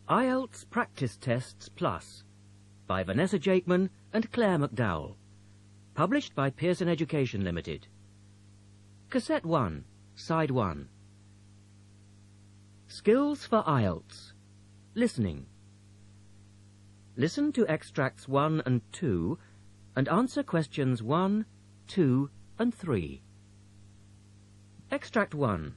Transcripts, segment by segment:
IELTS Practice Tests Plus by Vanessa Jakeman and Claire McDowell. Published by Pearson Education Limited. Cassette 1, Side 1. Skills for IELTS. Listening. Listen to extracts 1 and 2 and answer questions 1, 2 and 3. Extract 1.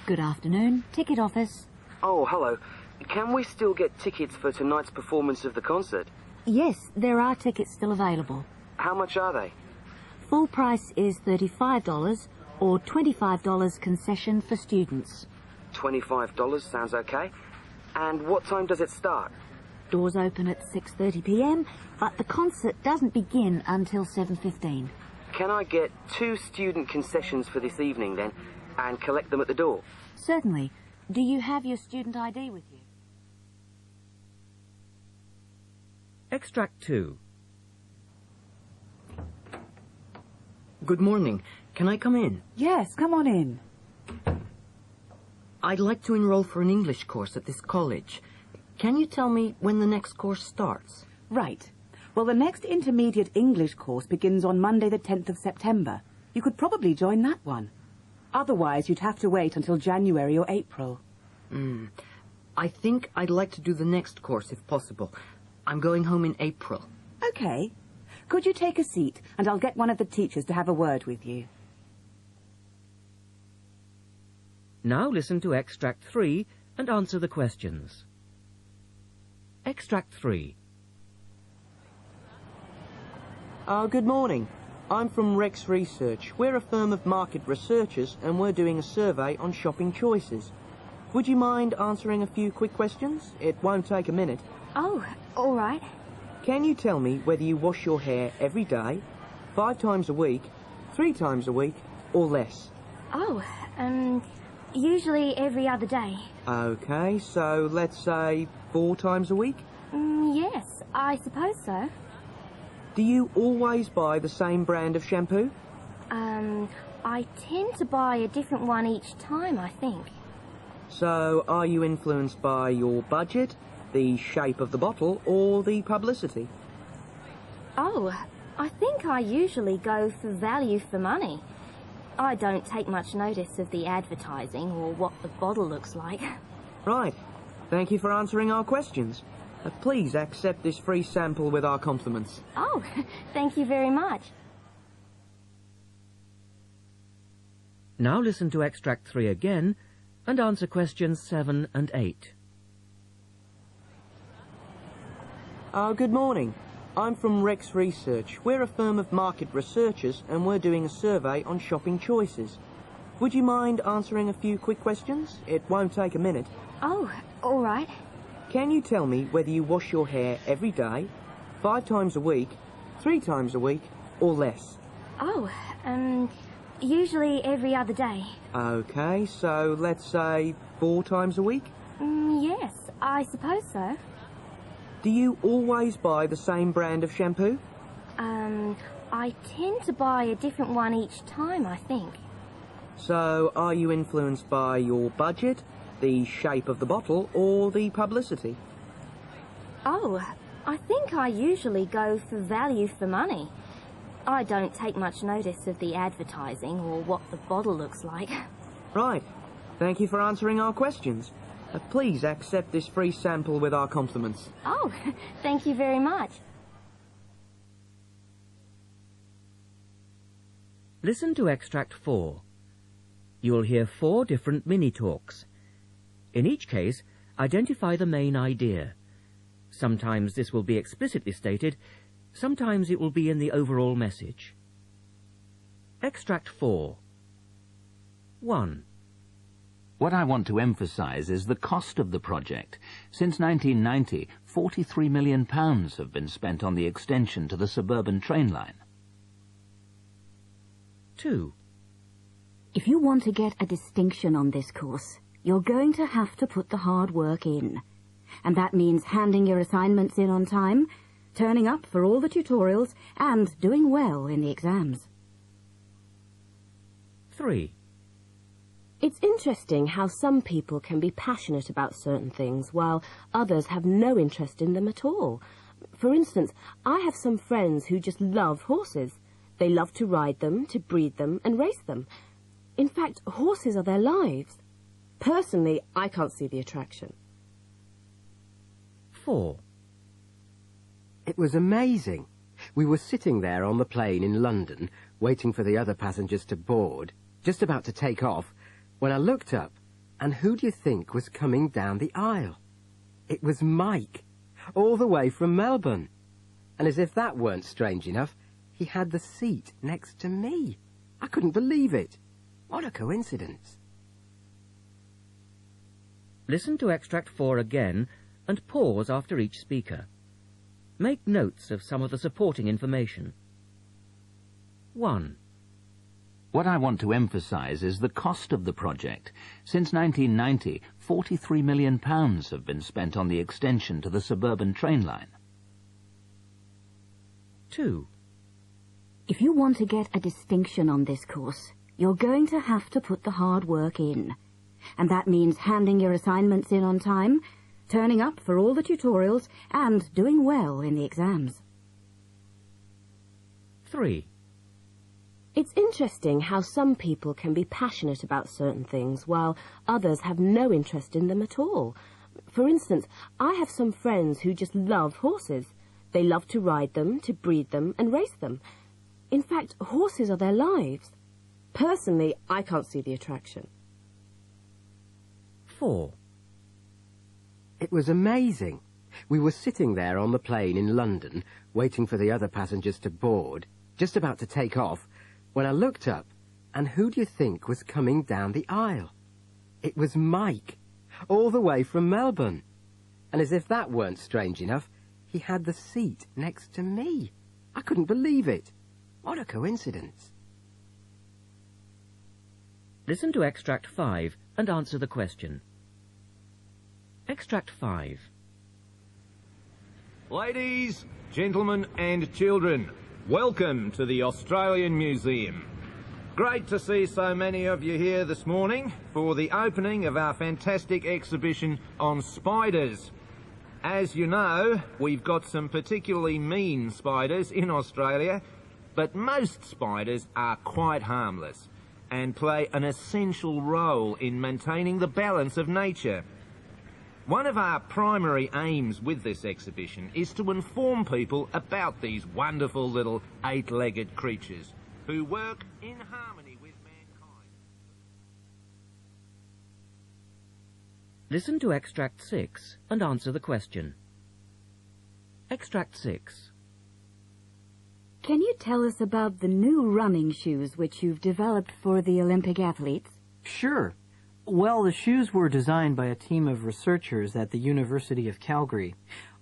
Good afternoon. Ticket office. Oh, hello. Can we still get tickets for tonight's performance of the concert? Yes, there are tickets still available. How much are they? Full price is $35 or $25 concession for students. $25 sounds okay. And what time does it start? Doors open at 6:30 p.m, but the concert doesn't begin until 7:15. Can I get 2 student concessions for this evening then, and collect them at the door? Certainly. Do you have your student ID with you? Extract 2. Good morning. Can I come in? Yes, come on in. I'd like to enroll for an English course at this college. Can you tell me when the next course starts? Right. Well, the next intermediate English course begins on Monday the 10th of September. You could probably join that one. Otherwise, you'd have to wait until January or April. I think I'd like to do the next course if possible. I'm going home in April. Okay. Could you take a seat and I'll get one of the teachers to have a word with you? Now listen to Extract 3 and answer the questions. Extract 3. Good morning. I'm from Rex Research. We're a firm of market researchers and we're doing a survey on shopping choices. Would you mind answering a few quick questions? It won't take a minute. Oh, all right. Can you tell me whether you wash your hair every day, 5 times a week, 3 times a week, or less? Oh, usually every other day. Okay, so let's say 4 times a week? Yes, I suppose so. Do you always buy the same brand of shampoo? I tend to buy a different one each time, I think. So are you influenced by your budget, the shape of the bottle, or the publicity? Oh, I think I usually go for value for money. I don't take much notice of the advertising or what the bottle looks like. Right. Thank you for answering our questions. Please accept this free sample with our compliments. Oh, thank you very much. Now listen to Extract 3 again and answer questions 7 and 8. Good morning. I'm from Rex Research. We're a firm of market researchers and we're doing a survey on shopping choices. Would you mind answering a few quick questions? It won't take a minute. Oh, all right. Can you tell me whether you wash your hair every day, 5 times a week, 3 times a week, or less? Oh, usually every other day. Okay, so let's say 4 times a week? Yes, I suppose so. Do you always buy the same brand of shampoo? I tend to buy a different one each time, I think. So are you influenced by your budget, the shape of the bottle, or the publicity? Oh, I think I usually go for value for money. I don't take much notice of the advertising or what the bottle looks like. Right. Thank you for answering our questions. Please accept this free sample with our compliments. Oh, thank you very much. Listen to Extract 4. You will hear 4 different mini-talks. In each case, identify the main idea. Sometimes this will be explicitly stated, sometimes it will be in the overall message. Extract 4. 1. What I want to emphasize is the cost of the project. Since 1990, £43 million have been spent on the extension to the suburban train line. 2. If you want to get a distinction on this course, you're going to have to put the hard work in. And that means handing your assignments in on time, turning up for all the tutorials and doing well in the exams. 3. It's interesting how some people can be passionate about certain things while others have no interest in them at all. For instance, I have some friends who just love horses. They love to ride them, to breed them and race them. In fact, horses are their lives. Personally, I can't see the attraction. 4. It was amazing. We were sitting there on the plane in London, waiting for the other passengers to board, just about to take off, when I looked up, and who do you think was coming down the aisle? It was Mike, all the way from Melbourne. And as if that weren't strange enough, he had the seat next to me. I couldn't believe it. What a coincidence. Listen to extract 4 again and pause after each speaker. Make notes of some of the supporting information. 1. What I want to emphasise is the cost of the project. Since 1990, £43 million have been spent on the extension to the suburban train line. 2. If you want to get a distinction on this course, you're going to have to put the hard work in. And that means handing your assignments in on time, turning up for all the tutorials, and doing well in the exams. 3. It's interesting how some people can be passionate about certain things while others have no interest in them at all. For instance, I have some friends who just love horses. They love to ride them, to breed them and race them. In fact, horses are their lives. Personally, I can't see the attraction. 4. It was amazing. We were sitting there on the plane in London, waiting for the other passengers to board, just about to take off, when I looked up, and who do you think was coming down the aisle? It was Mike, all the way from Melbourne. And as if that weren't strange enough, he had the seat next to me. I couldn't believe it. What a coincidence. Listen to extract 5 and answer the question. Extract 5. Ladies, gentlemen and children, welcome to the Australian Museum. Great to see so many of you here this morning for the opening of our fantastic exhibition on spiders. As you know, we've got some particularly mean spiders in Australia, but most spiders are quite harmless and play an essential role in maintaining the balance of nature. One of our primary aims with this exhibition is to inform people about these wonderful little 8-legged creatures who work in harmony with mankind. Listen to extract 6 and answer the question. Extract 6. Can you tell us about the new running shoes which you've developed for the Olympic athletes? Sure. Well, the shoes were designed by a team of researchers at the University of Calgary,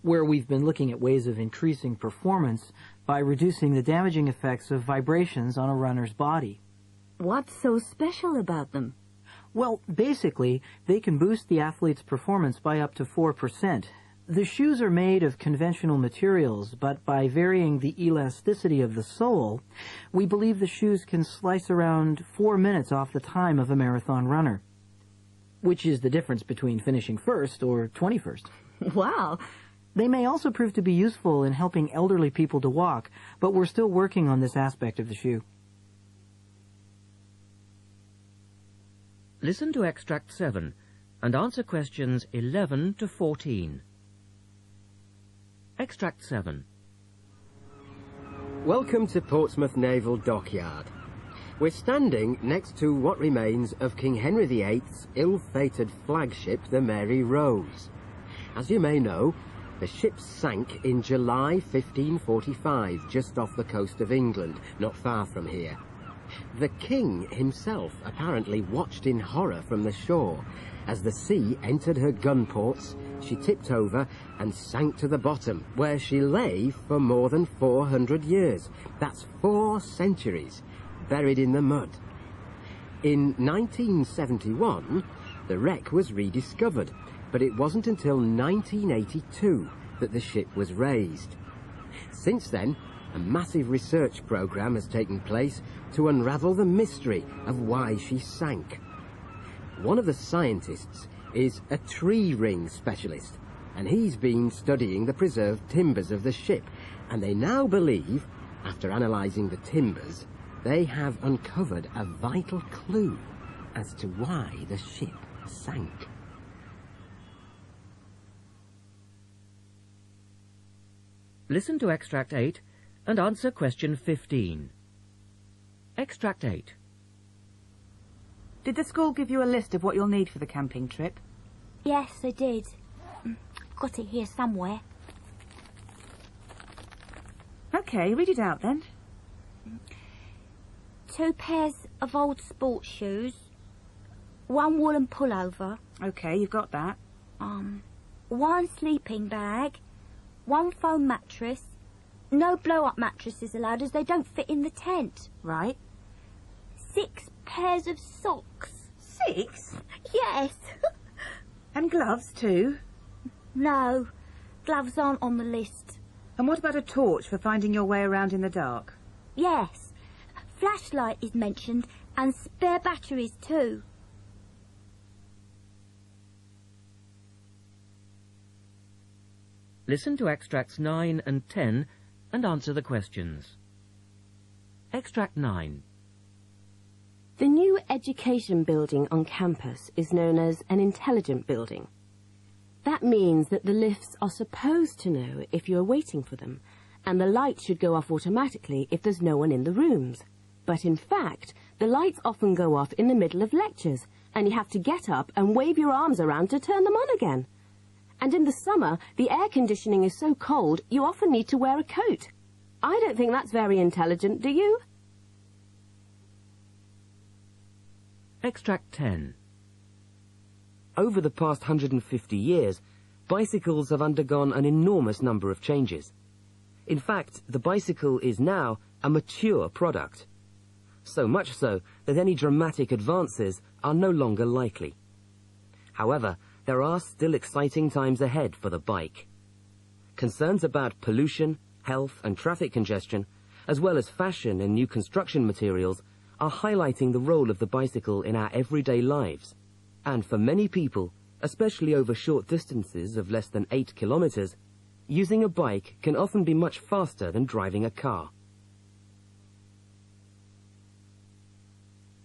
where we've been looking at ways of increasing performance by reducing the damaging effects of vibrations on a runner's body. What's so special about them? Well, basically, they can boost the athlete's performance by up to 4%. The shoes are made of conventional materials, but by varying the elasticity of the sole, we believe the shoes can slice around 4 minutes off the time of a marathon runner, which is the difference between finishing first or 21st. Wow! They may also prove to be useful in helping elderly people to walk, but we're still working on this aspect of the shoe. Listen to extract 7 and answer questions 11 to 14. Extract 7. Welcome to Portsmouth Naval Dockyard. We're standing next to what remains of King Henry VIII's ill-fated flagship, the Mary Rose. As you may know, the ship sank in July 1545, just off the coast of England, not far from here. The King himself apparently watched in horror from the shore. As the sea entered her gun ports, she tipped over and sank to the bottom, where she lay for more than 400 years. That's 4 centuries, buried in the mud. In 1971, the wreck was rediscovered, but it wasn't until 1982 that the ship was raised. Since then, a massive research program has taken place to unravel the mystery of why she sank. One of the scientists is a tree ring specialist, and he's been studying the preserved timbers of the ship, and they now believe, after analysing the timbers, they have uncovered a vital clue as to why the ship sank. Listen to Extract 8 and answer question 15. Extract 8. Did the school give you a list of what you'll need for the camping trip? Yes, they did. Got it here somewhere. OK, read it out then. 2 pairs of old sports shoes, 1 woolen pullover. OK, you've got that. 1 sleeping bag, 1 foam mattress. No blow-up mattresses allowed as they don't fit in the tent. Right. 6 pairs of socks. 6? Yes. And gloves too? No, gloves aren't on the list. And what about a torch for finding your way around in the dark? Yes. Flashlight is mentioned and spare batteries too. Listen to Extracts 9 and 10 and answer the questions. Extract 9. The new education building on campus is known as an intelligent building. That means that the lifts are supposed to know if you are waiting for them, and the lights should go off automatically if there's no one in the rooms. But in fact, the lights often go off in the middle of lectures, and you have to get up and wave your arms around to turn them on again. And in the summer, the air conditioning is so cold, you often need to wear a coat. I don't think that's very intelligent, do you? Extract 10. Over the past 150 years, bicycles have undergone an enormous number of changes. In fact, the bicycle is now a mature product. So much so that any dramatic advances are no longer likely. However, there are still exciting times ahead for the bike. Concerns about pollution, health and traffic congestion, as well as fashion and new construction materials, are highlighting the role of the bicycle in our everyday lives. And for many people, especially over short distances of less than 8 kilometers, using a bike can often be much faster than driving a car.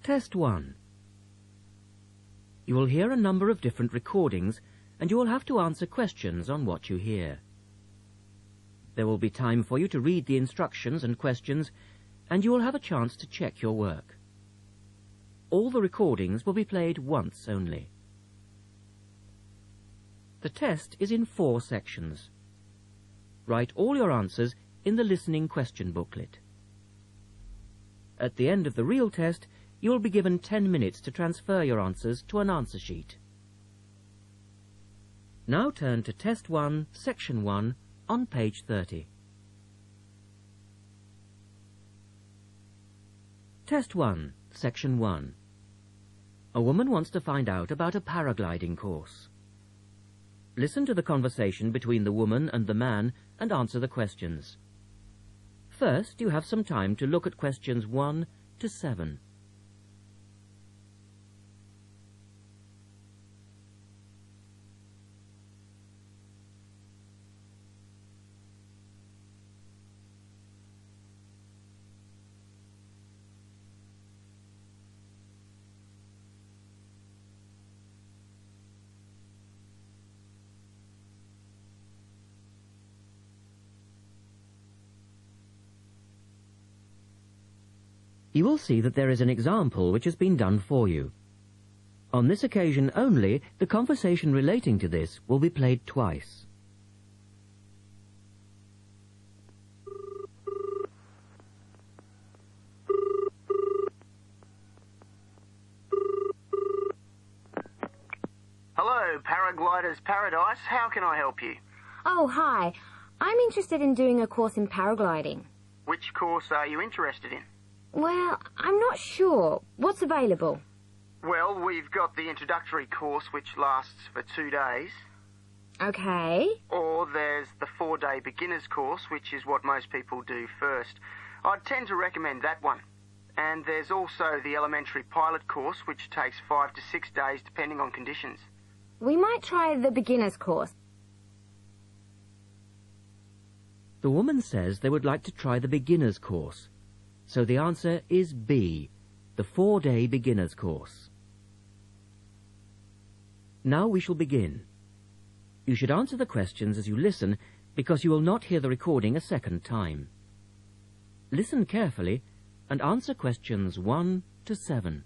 Test 1. You will hear a number of different recordings, and you will have to answer questions on what you hear. There will be time for you to read the instructions and questions, and you will have a chance to check your work. All the recordings will be played once only. The test is in 4 sections. Write all your answers in the listening question booklet. At the end of the real test, you will be given 10 minutes to transfer your answers to an answer sheet. Now turn to Test 1, Section 1, on page 30. Test 1, Section 1. A woman wants to find out about a paragliding course. Listen to the conversation between the woman and the man and answer the questions. First, you have some time to look at questions 1 to 7. You will see that there is an example which has been done for you. On this occasion only, the conversation relating to this will be played twice. Hello, Paraglider's Paradise. How can I help you? Oh, hi. I'm interested in doing a course in paragliding. Which course are you interested in? Well, I'm not sure. What's available? Well, we've got the introductory course, which lasts for 2 days. Okay. Or there's the 4-day beginner's course, which is what most people do first. I'd tend to recommend that one. And there's also the elementary pilot course, which takes 5 to 6 days depending on conditions. We might try the beginner's course. The woman says they would like to try the beginner's course. So the answer is B, the 4-day beginner's course. Now we shall begin. You should answer the questions as you listen, because you will not hear the recording a second time. Listen carefully and answer questions 1 to 7.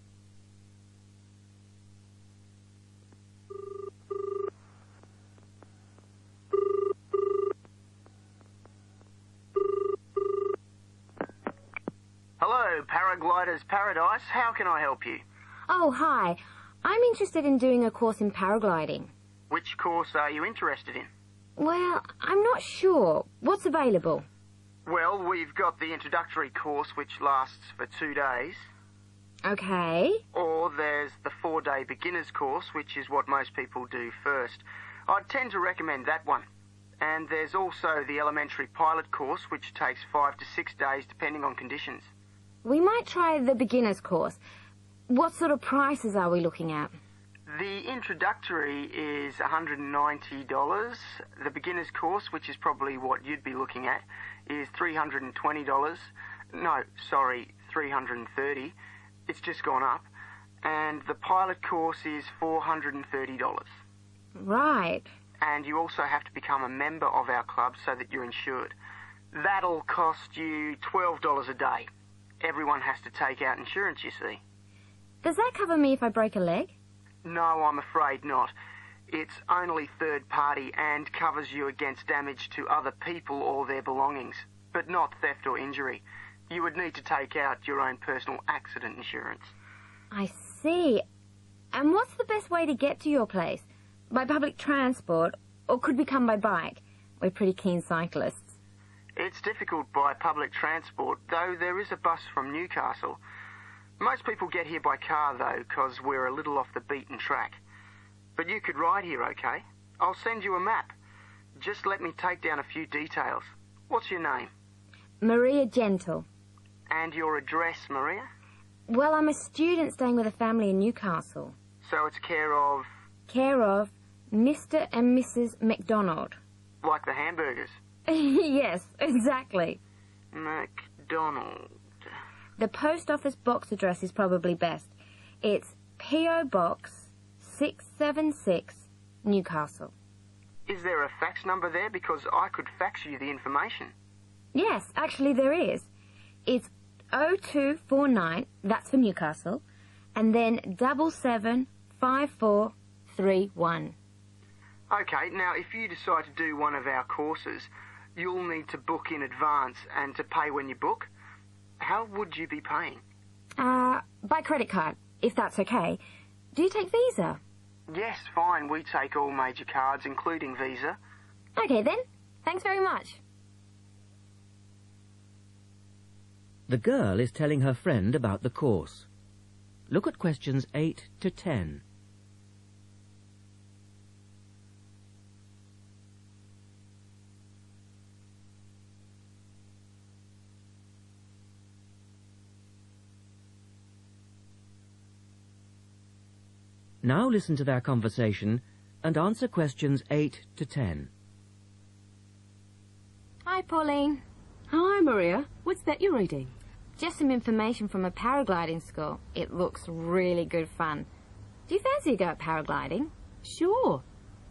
Hello, Paraglider's Paradise. How can I help you? Oh, hi. I'm interested in doing a course in paragliding. Which course are you interested in? Well, I'm not sure. What's available? Well, we've got the introductory course, which lasts for 2 days. Okay. Or there's the 4-day beginner's course, which is what most people do first. I'd tend to recommend that one. And there's also the elementary pilot course, which takes 5 to 6 days depending on conditions. We might try the beginner's course. What sort of prices are we looking at? The introductory is $190. The beginner's course, which is probably what you'd be looking at, is $320. No, sorry, $330. It's just gone up. And the pilot course is $430. Right. And you also have to become a member of our club so that you're insured. That'll cost you $12 a day. Everyone has to take out insurance, you see. Does that cover me if I break a leg? No, I'm afraid not. It's only third party and covers you against damage to other people or their belongings, but not theft or injury. You would need to take out your own personal accident insurance. I see. And what's the best way to get to your place? By public transport, or could we come by bike? We're pretty keen cyclists. It's difficult by public transport, though there is a bus from Newcastle. Most people get here by car, though, because we're a little off the beaten track. But you could ride here, okay? I'll send you a map. Just let me take down a few details. What's your name? Maria Gentle. And your address, Maria? Well, I'm a student staying with a family in Newcastle. So it's care of... Care of Mr. and Mrs. McDonald. Like the hamburgers? Yes, exactly. McDonald. The post office box address is probably best. It's P.O. Box 676, Newcastle. Is there a fax number there? Because I could fax you the information. Yes, actually there is. It's 0249, that's for Newcastle, and then 775431. Okay, now if you decide to do one of our courses, you'll need to book in advance and to pay when you book. How would you be paying? By credit card, if that's okay. Do you take Visa? Yes, fine. We take all major cards, including Visa. Okay then. Thanks very much. The girl is telling her friend about the course. Look at questions 8 to 10. Now listen to their conversation and answer questions 8 to 10. Hi, Pauline. Hi, Maria. What's that you're reading? Just some information from a paragliding school. It looks really good fun. Do you fancy a go at paragliding? Sure.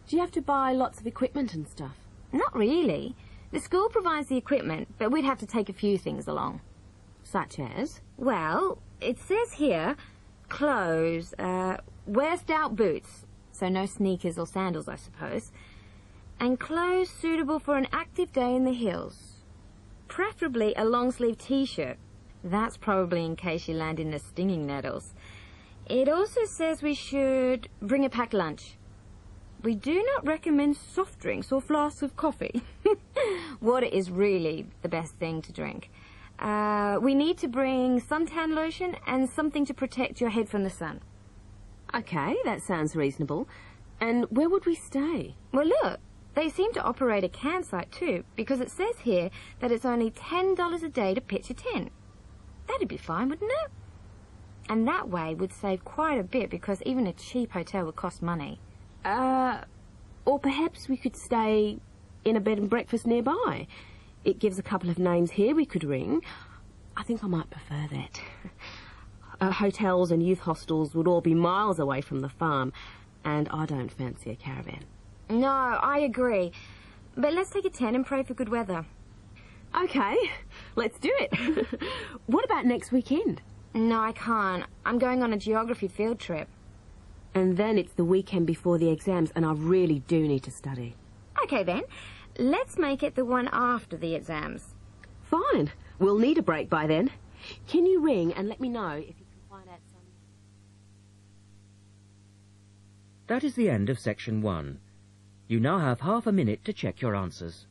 Do you have to buy lots of equipment and stuff? Not really. The school provides the equipment, but we'd have to take a few things along. Such as? Well, it says here, clothes, wear stout boots, so no sneakers or sandals, I suppose, and clothes suitable for an active day in the hills. Preferably a long-sleeve t-shirt. That's probably in case you land in the stinging nettles. It also says we should bring a packed lunch. We do not recommend soft drinks or flasks of coffee. Water is really the best thing to drink. We need to bring suntan lotion and something to protect your head from the sun. Okay, that sounds reasonable. And where would we stay? Well, look, They seem to operate a campsite too, because it says here that it's only $10 a day to pitch a tent. That'd be fine, wouldn't it? And that way we'd save quite a bit, because even a cheap hotel would cost money. Or perhaps we could stay in a bed and breakfast nearby. It gives a couple of names here we could ring. I think I might prefer that. Hotels and youth hostels would all be miles away from the farm, and I don't fancy a caravan. No, I agree. But let's take a tent and pray for good weather. Okay, let's do it. What about next weekend? No, I can't. I'm going on a geography field trip. And then it's the weekend before the exams, and I really do need to study. Okay then, let's make it the one after the exams. Fine. We'll need a break by then. Can you ring and let me know if you can find out some... That is the end of section 1. You now have half a minute to check your answers.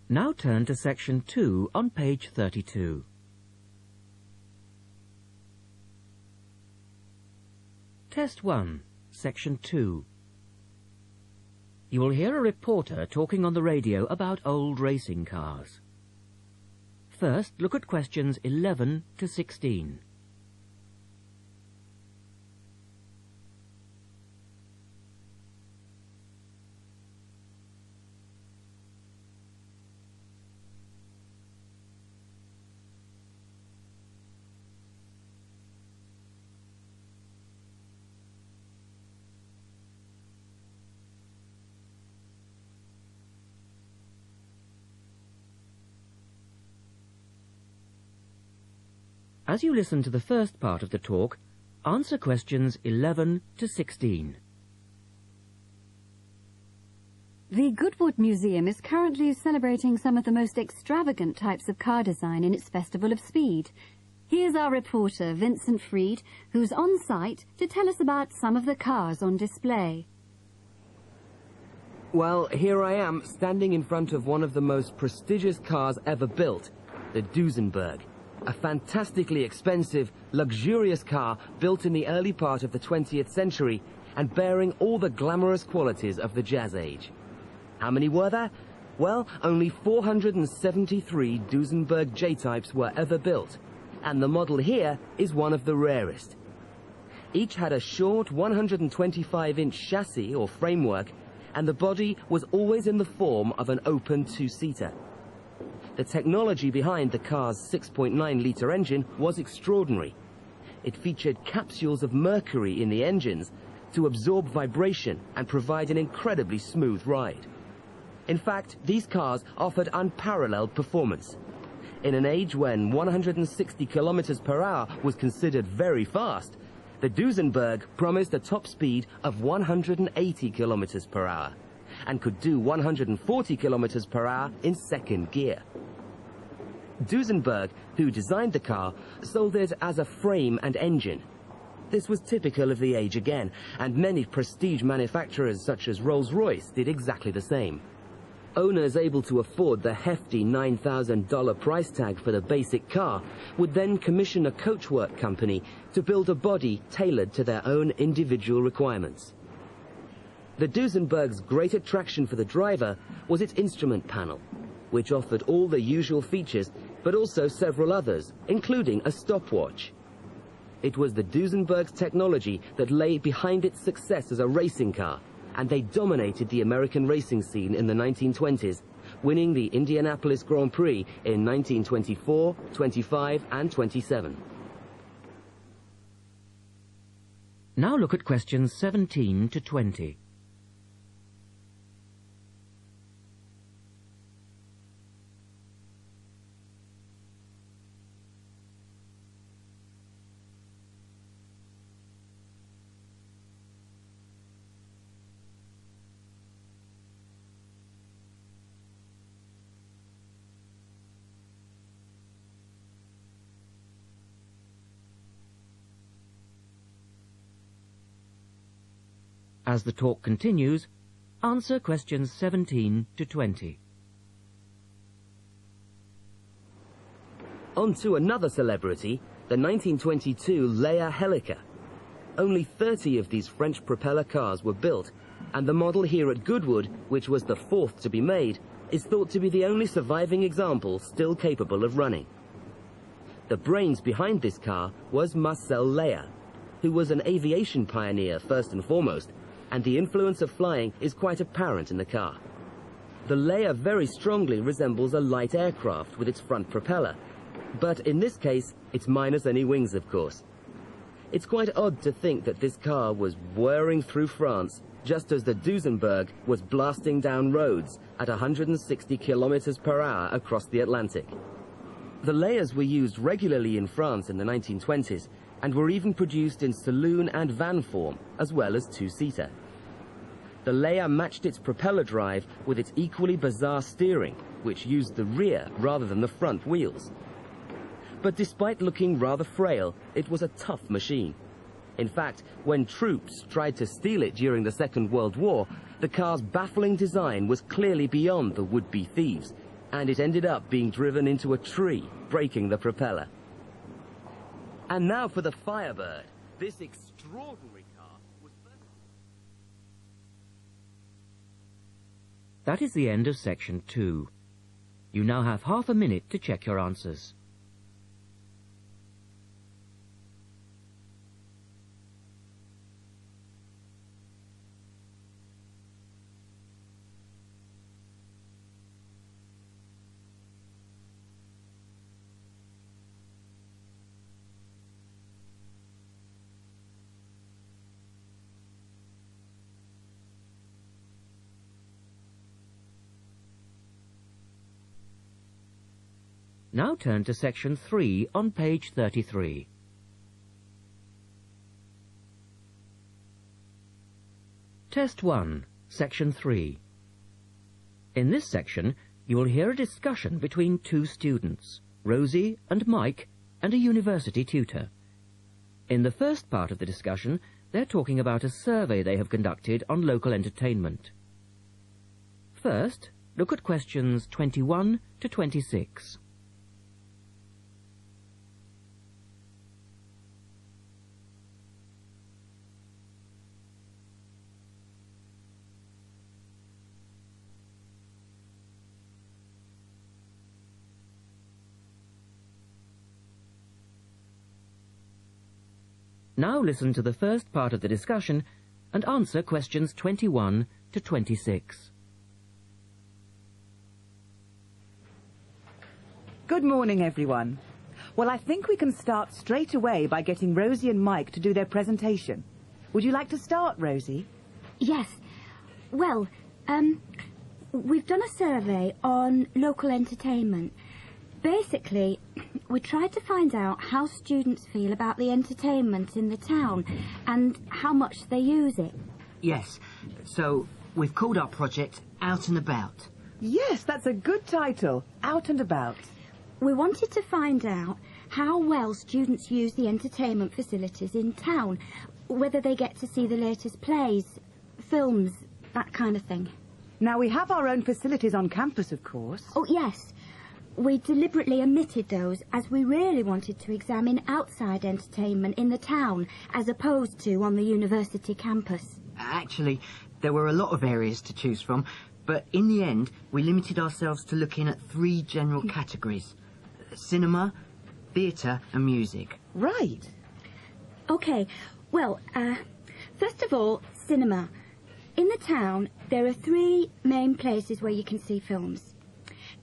Now turn to section 2 on page 32. Test 1, section 2. You will hear a reporter talking on the radio about old racing cars. First, look at questions 11 to 16. As you listen to the first part of the talk, answer questions 11 to 16. The Goodwood Museum is currently celebrating some of the most extravagant types of car design in its Festival of Speed. Here's our reporter, Vincent Freed, who's on site to tell us about some of the cars on display. Well, here I am, standing in front of one of the most prestigious cars ever built, the Duesenberg. A fantastically expensive, luxurious car built in the early part of the 20th century and bearing all the glamorous qualities of the Jazz Age. How many were there? Well, only 473 Duesenberg J-types were ever built, and the model here is one of the rarest. Each had a short 125-inch chassis or framework, and the body was always in the form of an open two-seater. The technology behind the car's 6.9-litre engine was extraordinary. It featured capsules of mercury in the engines to absorb vibration and provide an incredibly smooth ride. In fact, these cars offered unparalleled performance. In an age when 160 kilometers per hour was considered very fast, the Duesenberg promised a top speed of 180 kilometers per hour and could do 140 kilometers per hour in second gear. Duesenberg, who designed the car, sold it as a frame and engine. This was typical of the age again, and many prestige manufacturers such as Rolls-Royce did exactly the same. Owners able to afford the hefty $9,000 price tag for the basic car would then commission a coachwork company to build a body tailored to their own individual requirements. The Duesenberg's great attraction for the driver was its instrument panel, which offered all the usual features, but also several others, including a stopwatch. It was the Duesenberg's technology that lay behind its success as a racing car, and they dominated the American racing scene in the 1920s, winning the Indianapolis Grand Prix in 1924, 25, and 27. Now look at questions 17 to 20. As the talk continues, answer questions 17 to 20. On to another celebrity, the 1922 Leia Helica. Only 30 of these French propeller cars were built, and the model here at Goodwood, which was the fourth to be made, is thought to be the only surviving example still capable of running. The brains behind this car was Marcel Leia, who was an aviation pioneer first and foremost, and the influence of flying is quite apparent in the car. The Leia very strongly resembles a light aircraft with its front propeller, but in this case, it's minus any wings, of course. It's quite odd to think that this car was whirring through France just as the Duesenberg was blasting down roads at 160 kilometers per hour across the Atlantic. The Leias were used regularly in France in the 1920s and were even produced in saloon and van form, as well as two-seater. The Leia matched its propeller drive with its equally bizarre steering, which used the rear rather than the front wheels. But despite looking rather frail, it was a tough machine. In fact, when troops tried to steal it during the Second World War, the car's baffling design was clearly beyond the would-be thieves, and it ended up being driven into a tree, breaking the propeller. And now for the Firebird. This extraordinary car was... That is the end of section 2. You now have half a minute to check your answers. Now turn to section 3 on page 33. Test 1, section 3. In this section, you will hear a discussion between two students, Rosie and Mike, and a university tutor. In the first part of the discussion, they're talking about a survey they have conducted on local entertainment. First, look at questions 21 to 26. Now listen to the first part of the discussion and answer questions 21 to 26. Good morning, everyone. Well, I think we can start straight away by getting Rosie and Mike to do their presentation. Would you like to start, Rosie? Yes. Well, we've done a survey on local entertainment. Basically, we tried to find out how students feel about the entertainment in the town and how much they use it. Yes, so we've called our project Out and About. Yes, that's a good title, Out and About. We wanted to find out how well students use the entertainment facilities in town, whether they get to see the latest plays, films, that kind of thing. Now, we have our own facilities on campus, of course. Oh, yes. We deliberately omitted those as we really wanted to examine outside entertainment in the town as opposed to on the university campus. Actually, there were a lot of areas to choose from, but in the end, we limited ourselves to looking at 3 general categories: cinema, theatre and music. Right. OK, well, first of all, cinema. In the town, there are 3 main places where you can see films.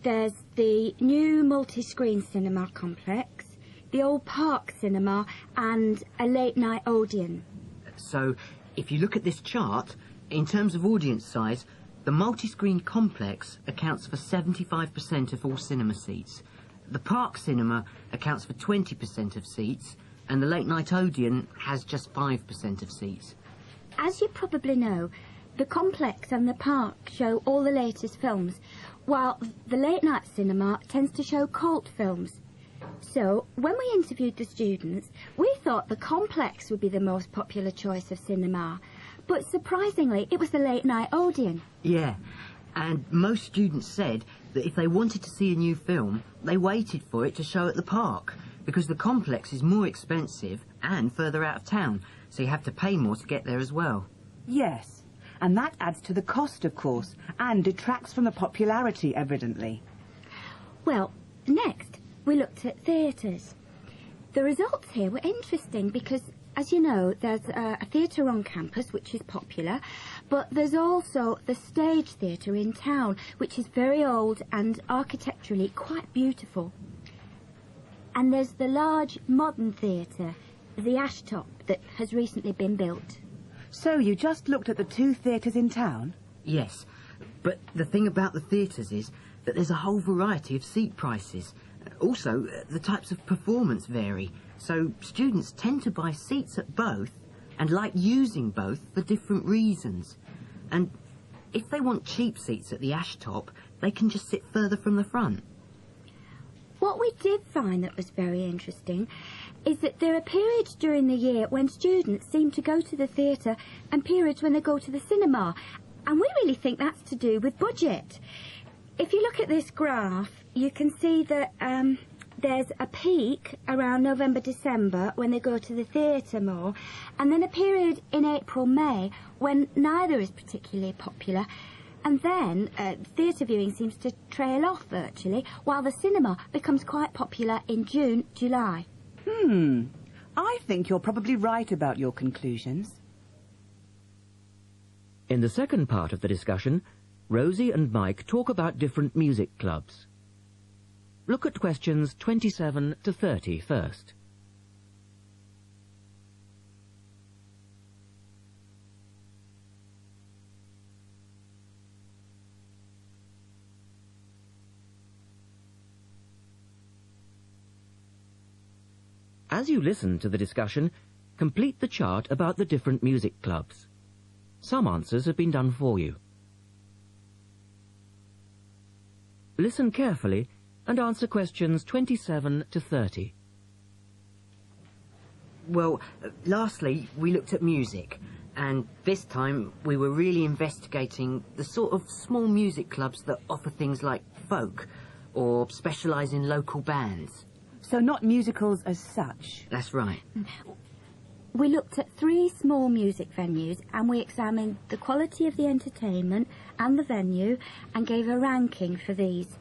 There's the new multi-screen cinema complex, the old Park Cinema, and a late-night Odeon. So, if you look at this chart, in terms of audience size, the multi-screen complex accounts for 75% of all cinema seats. The Park Cinema accounts for 20% of seats, and the late-night Odeon has just 5% of seats. As you probably know, the complex and the park show all the latest films, while the late-night cinema tends to show cult films. So, when we interviewed the students, we thought the complex would be the most popular choice of cinema. But surprisingly, it was the late-night Odeon. Yeah, and most students said that if they wanted to see a new film, they waited for it to show at the park, because the complex is more expensive and further out of town, so you have to pay more to get there as well. Yes, and that adds to the cost, of course, and detracts from the popularity, evidently. Well, next, we looked at theatres. The results here were interesting because, as you know, there's a theatre on campus which is popular, but there's also the Stage Theatre in town, which is very old and architecturally quite beautiful. And there's the large modern theatre, the Ashtop, that has recently been built. So you just looked at the two theatres in town? Yes, but the thing about the theatres is that there's a whole variety of seat prices. Also, the types of performance vary, so students tend to buy seats at both and like using both for different reasons. And if they want cheap seats at the Ashtop, they can just sit further from the front. What we did find that was very interesting is that there are periods during the year when students seem to go to the theatre and periods when they go to the cinema. And we really think that's to do with budget. If you look at this graph, you can see that there's a peak around November, December when they go to the theatre more, and then a period in April, May when neither is particularly popular. And then theatre viewing seems to trail off virtually, while the cinema becomes quite popular in June, July. I think you're probably right about your conclusions. In the second part of the discussion, Rosie and Mike talk about different music clubs. Look at questions 27 to 30 first. As you listen to the discussion, complete the chart about the different music clubs. Some answers have been done for you. Listen carefully and answer questions 27 to 30. Well, lastly, we looked at music, and this time we were really investigating the sort of small music clubs that offer things like folk or specialise in local bands. So not musicals as such? That's right. We looked at 3 small music venues and we examined the quality of the entertainment and the venue and gave a ranking for these.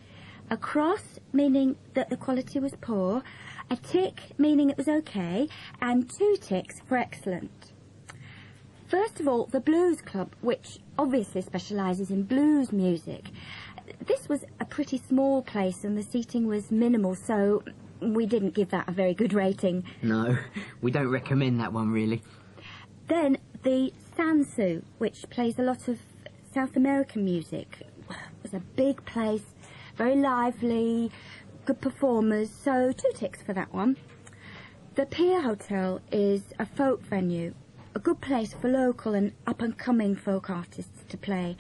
A cross, meaning that the quality was poor, a tick, meaning it was okay, and 2 ticks for excellent. First of all, the Blues Club, which obviously specialises in blues music. This was a pretty small place and the seating was minimal, so we didn't give that a very good rating. No, we don't recommend that one, really. Then the Sansu, which plays a lot of South American music. It was a big place, very lively, good performers, so 2 ticks for that one. The Pier Hotel is a folk venue, a good place for local and up-and-coming folk artists to play.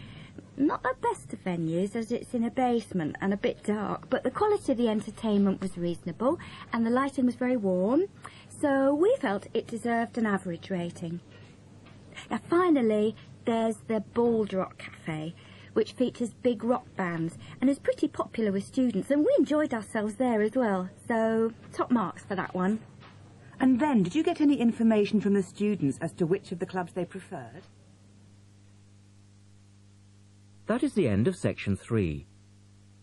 Not the best of venues, as it's in a basement and a bit dark, but the quality of the entertainment was reasonable and the lighting was very warm, so we felt it deserved an average rating. Now finally, there's the Bald Rock Cafe, which features big rock bands and is pretty popular with students, and we enjoyed ourselves there as well, so top marks for that one. And then, did you get any information from the students as to which of the clubs they preferred? That is the end of section 3.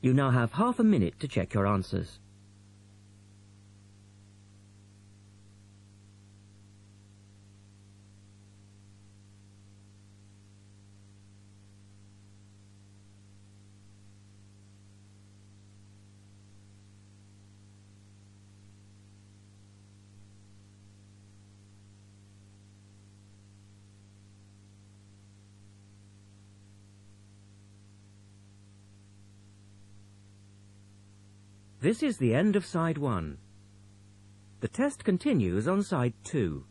You now have half a minute to check your answers. This is the end of side 1. The test continues on side 2.